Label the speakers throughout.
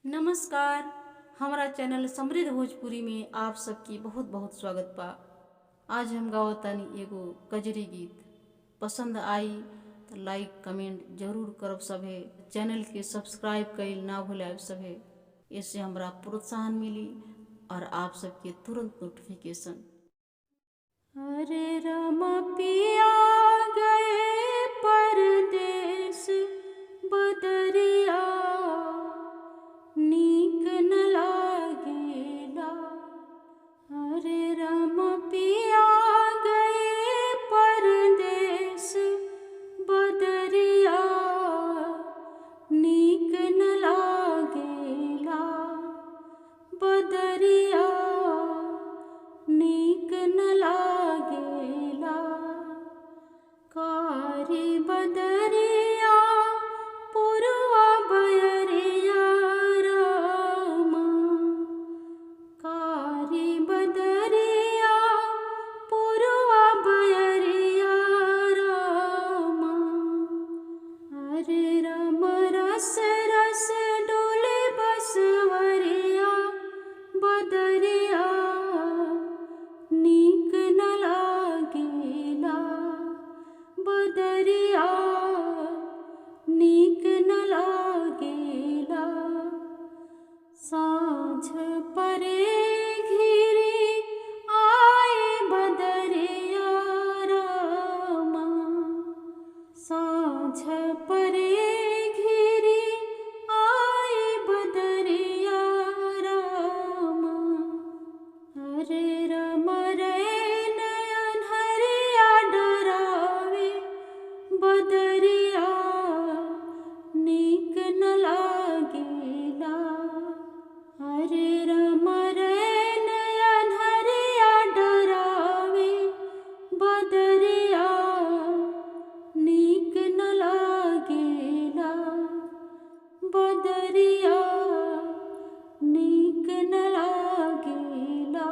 Speaker 1: नमस्कार। हमारा चैनल समृद्ध भोजपुरी में आप सबकी बहुत बहुत स्वागत बा। आज हम गावतानी एगो कजरी गीत। पसंद आई तो लाइक कमेंट जरूर करब सभे। चैनल के सब्सक्राइब कइल ना भूलाब सभे। इससे हमरा प्रोत्साहन मिली और आप सबके तुरंत नोटिफिकेशन। अरे रामा पिया गए परदेस बदरिया, नीक न लागेला। अरे रामा पिया गए परदेस बदरिया, नीक न लागेला। बदरिया नीक न लागेला। कारी बदरिया पुरवा बयरिया रामा, कारी बदरिया पुरवा बयरिया रामा। अरे राम रस रस डोले बसवरिया, बदरिया नीक न लागेला। बदरिया नीक न लागेला। साँझ परे घिरी आए बदरिया रामा, साँझ परे घिरी आए बदरिया रामा। अरे राम रैन अन्हरिया डरावे, बदरिया नीक न लागेला। अरे राम रैन अन्हरिया डरावे, बदरिया नीक न लागेला। बदरिया नीक न लागेला।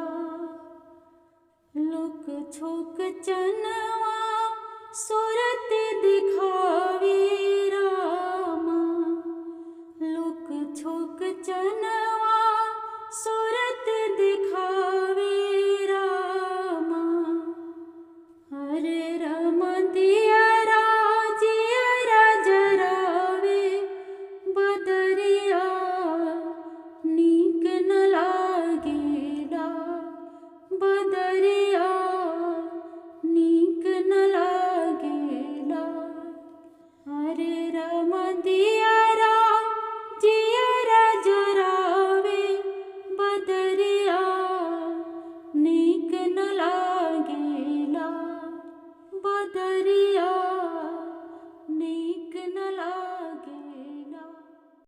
Speaker 1: लुक छुक चनवा सूरत दिखावे रामा, लुक छुक चनवा सूरत